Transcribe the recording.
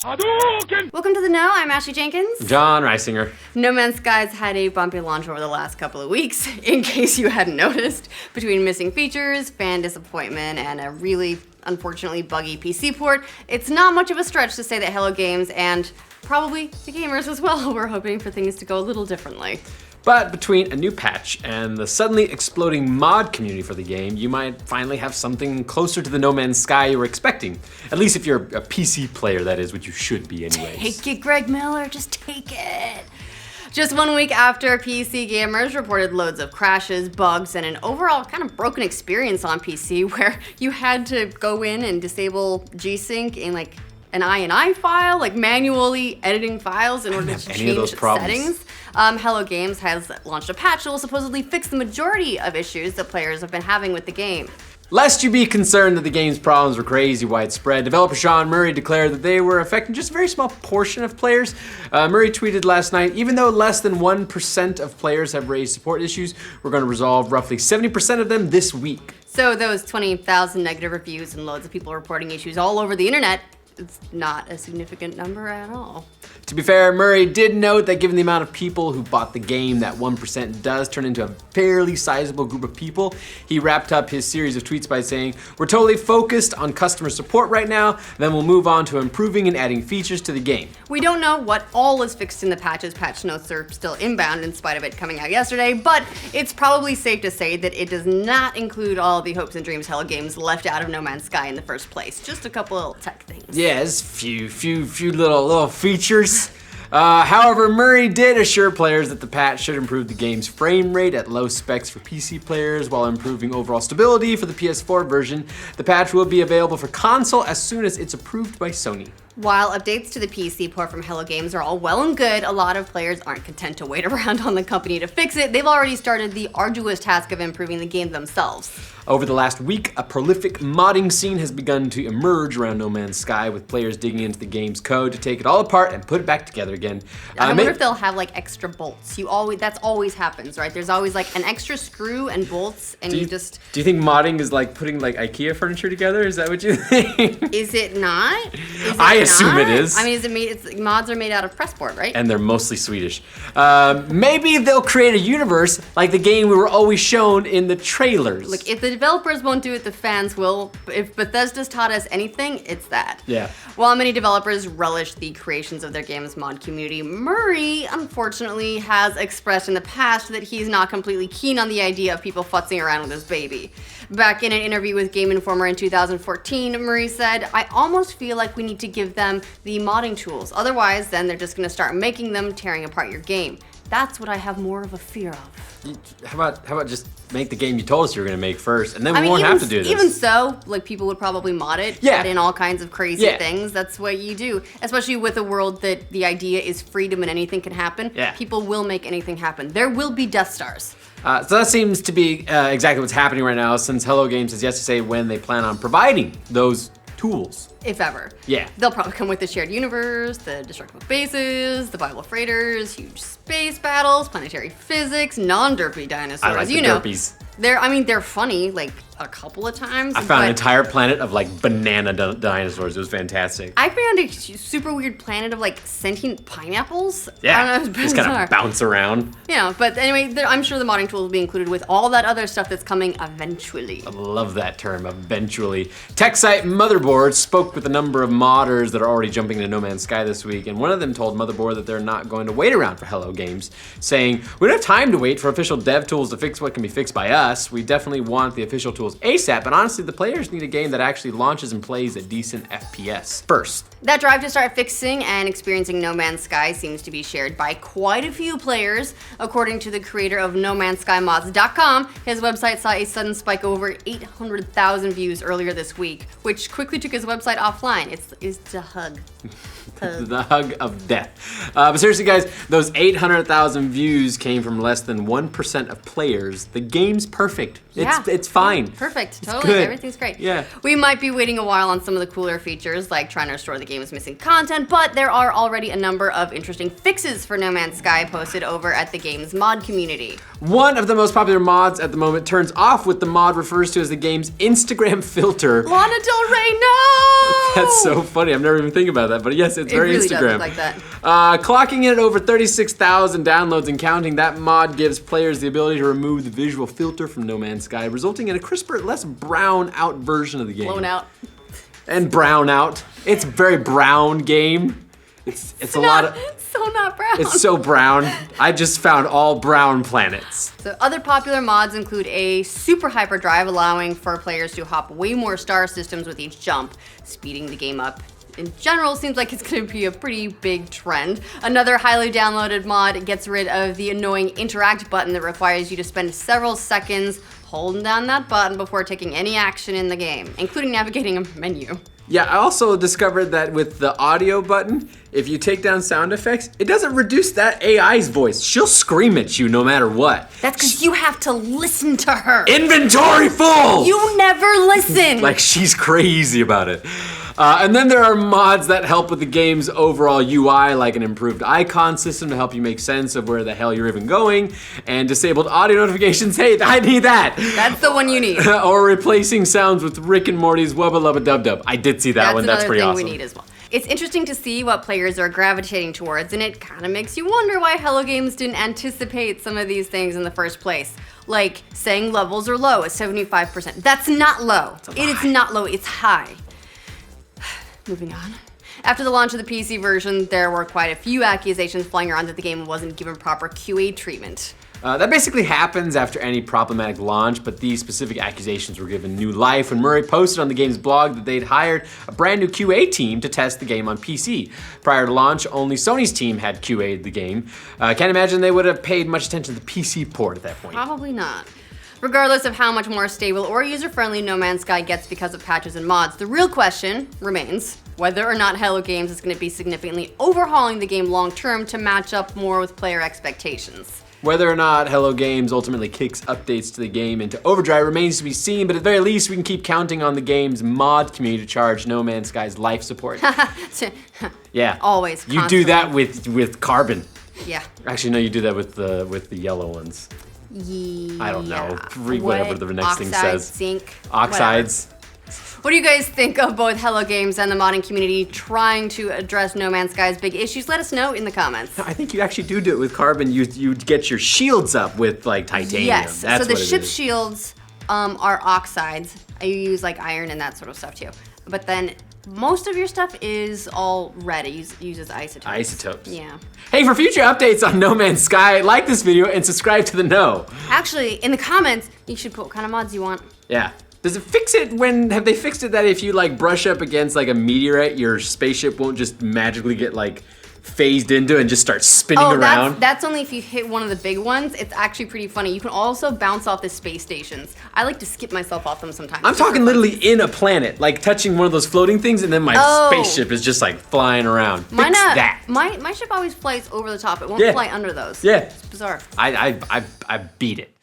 Welcome to the Know. I'm Ashley Jenkins. John Reisinger. No Man's Sky's had a bumpy launch over the last couple of weeks, in case you hadn't noticed. Between missing features, fan disappointment, and a really, unfortunately, buggy PC port, it's not much of a stretch to say that Hello Games and probably the gamers as well were hoping for things to go a little differently. But between a new patch and the suddenly exploding mod community for the game, you might finally have something closer to the No Man's Sky you were expecting. At least if you're a PC player, that is, which you should be anyways. Take it, Greg Miller, just take it. Just 1 week after PC gamers reported loads of crashes, bugs, and an overall kind of broken experience on PC where you had to go in and disable G-Sync in like an INI file, like manually editing files in order to change settings. Hello Games has launched a patch that will supposedly fix the majority of issues that players have been having with the game. Lest you be concerned that the game's problems were crazy widespread, developer Sean Murray declared that they were affecting just a very small portion of players. Murray tweeted last night, even though less than 1% of players have raised support issues, we're going to resolve roughly 70% of them this week. So those 20,000 negative reviews and loads of people reporting issues all over the internet, it's not a significant number at all. To be fair, Murray did note that given the amount of people who bought the game, that 1% does turn into a fairly sizable group of people. He wrapped up his series of tweets by saying, "We're totally focused on customer support right now, then we'll move on to improving and adding features to the game." We don't know what all is fixed in the patches. Patch notes are still inbound in spite of it coming out yesterday, but it's probably safe to say that it does not include all the hopes and dreams Hello Games left out of No Man's Sky in the first place. Just a couple little tech things. Yes, few little features. However, Murray did assure players that the patch should improve the game's frame rate at low specs for PC players while improving overall stability for the PS4 version. The patch will be available for console as soon as it's approved by Sony. While updates to the PC port from Hello Games are all well and good, a lot of players aren't content to wait around on the company to fix it. They've already started the arduous task of improving the game themselves. Over the last week, a prolific modding scene has begun to emerge around No Man's Sky, with players digging into the game's code to take it all apart and put it back together again. I wonder if they'll have like extra bolts. That's always happens, right? There's always like an extra screw and bolts, and you just. Do you think modding is like putting like IKEA furniture together? Is that what you think? Is it not? I assume it is. I mean, mods are made out of pressboard, right? And they're mostly Swedish. Maybe they'll create a universe like the game we were always shown in the trailers. Look, if the developers won't do it, the fans will. If Bethesda's taught us anything, it's that. Yeah. While many developers relish the creations of their game's mod community, Murray, unfortunately, has expressed in the past that he's not completely keen on the idea of people futzing around with his baby. Back in an interview with Game Informer in 2014, Murray said, "I almost feel like we need to give them the modding tools. Otherwise, then they're just going to start making them, tearing apart your game. That's what I have more of a fear of." How about just make the game you told us you were going to make first, and then we won't have to do this. Even so, like, people would probably mod it, add in all kinds of crazy things. That's what you do. Especially with a world that the idea is freedom and anything can happen. Yeah. People will make anything happen. There will be Death Stars. So that seems to be exactly what's happening right now, since Hello Games has yet to say when they plan on providing those tools. If ever. Yeah. They'll probably come with the shared universe, the destructible bases, the Bible freighters, huge space battles, planetary physics, non-derpy dinosaurs. I like the derpies. They're funny, like, a couple of times. I found an entire planet of, like, banana dinosaurs. It was fantastic. I found a super weird planet of, like, sentient pineapples. Yeah, I don't know, just kind of bounce around. Yeah, but anyway, I'm sure the modding tools will be included with all that other stuff that's coming eventually. I love that term, eventually. Tech site Motherboard spoke with a number of modders that are already jumping into No Man's Sky this week, and one of them told Motherboard that they're not going to wait around for Hello Games, saying, "We don't have time to wait for official dev tools to fix what can be fixed by us. We definitely want the official tools ASAP, and honestly, the players need a game that actually launches and plays at decent FPS first." That drive to start fixing and experiencing No Man's Sky seems to be shared by quite a few players. According to the creator of NoManSkyMods.com, his website saw a sudden spike of over 800,000 views earlier this week, which quickly took his website offline. It's a hug. The hug of death. But seriously, guys, those 800,000 views came from less than 1% of players. The game's perfect. It's fine. Perfect. It's totally. good. Everything's great. Yeah. We might be waiting a while on some of the cooler features, like trying to restore the game's missing content, but there are already a number of interesting fixes for No Man's Sky posted over at the game's mod community. One of the most popular mods at the moment turns off what the mod refers to as the game's Instagram filter. Lana Del Rey, no! That's so funny. I've never even think about that, but yes, it's very really Instagram. Does look like that. Clocking in at over 36,000 downloads and counting, that mod gives players the ability to remove the visual filter from No Man's Sky, resulting in a crisper, less brown out version of the game. Blown out. And brown out. It's a very brown game. It's a lot of. So not brown. It's so brown. I just found all brown planets. So other popular mods include a super hyperdrive, allowing for players to hop way more star systems with each jump, speeding the game up. In general, seems like it's going to be a pretty big trend. Another highly downloaded mod gets rid of the annoying interact button that requires you to spend several seconds holding down that button before taking any action in the game, including navigating a menu. Yeah, I also discovered that with the audio button, if you take down sound effects, it doesn't reduce that AI's voice. She'll scream at you no matter what. That's because you have to listen to her. Inventory full! You never listen. Like, she's crazy about it. And then there are mods that help with the game's overall UI, like an improved icon system to help you make sense of where the hell you're even going, and disabled audio notifications. Hey, I need that. That's the one you need. Or replacing sounds with Rick and Morty's Wubba Lubba Dub Dub. I did see that one. That's pretty awesome. That's another thing we need as well. It's interesting to see what players are gravitating towards, and it kind of makes you wonder why Hello Games didn't anticipate some of these things in the first place. Like saying levels are low at 75%. That's not low. It is not low, it's high. Moving on. After the launch of the PC version, there were quite a few accusations flying around that the game wasn't given proper QA treatment. That basically happens after any problematic launch, but these specific accusations were given new life when Murray posted on the game's blog that they'd hired a brand new QA team to test the game on PC. Prior to launch, only Sony's team had QA'd the game. Can't imagine they would have paid much attention to the PC port at that point. Probably not. Regardless of how much more stable or user-friendly No Man's Sky gets because of patches and mods, the real question remains whether or not Hello Games is going to be significantly overhauling the game long-term to match up more with player expectations. Whether or not Hello Games ultimately kicks updates to the game into overdrive remains to be seen, but at the very least we can keep counting on the game's mod community to charge No Man's Sky's life support. Yeah. Always. You do that with Carbon. Yeah. Actually, no, you do that with the yellow ones. Yeah. I don't know. Read whatever the next thing Oxides, says. Zinc. Oxides. Whatever. What do you guys think of both Hello Games and the modding community trying to address No Man's Sky's big issues? Let us know in the comments. I think you actually do it with Carbon. You get your shields up with like titanium. Yes. That's so the what it ship is. shields are oxides. I use like iron and that sort of stuff too. But then most of your stuff is all red. It uses isotopes. Isotopes. Yeah. Hey, for future updates on No Man's Sky, like this video and subscribe to the Know. Actually, in the comments, you should put what kind of mods you want. Yeah. Does it fix it have they fixed it that if you like brush up against like a meteorite, your spaceship won't just magically get like phased into and just start spinning around? That's only if you hit one of the big ones. It's actually pretty funny. You can also bounce off the space stations. I like to skip myself off them sometimes. I'm talking literally in a planet, like touching one of those floating things, and then my spaceship is just like flying around. Fix that. My ship always flies over the top. It won't fly under those. Yeah. It's bizarre. I beat it.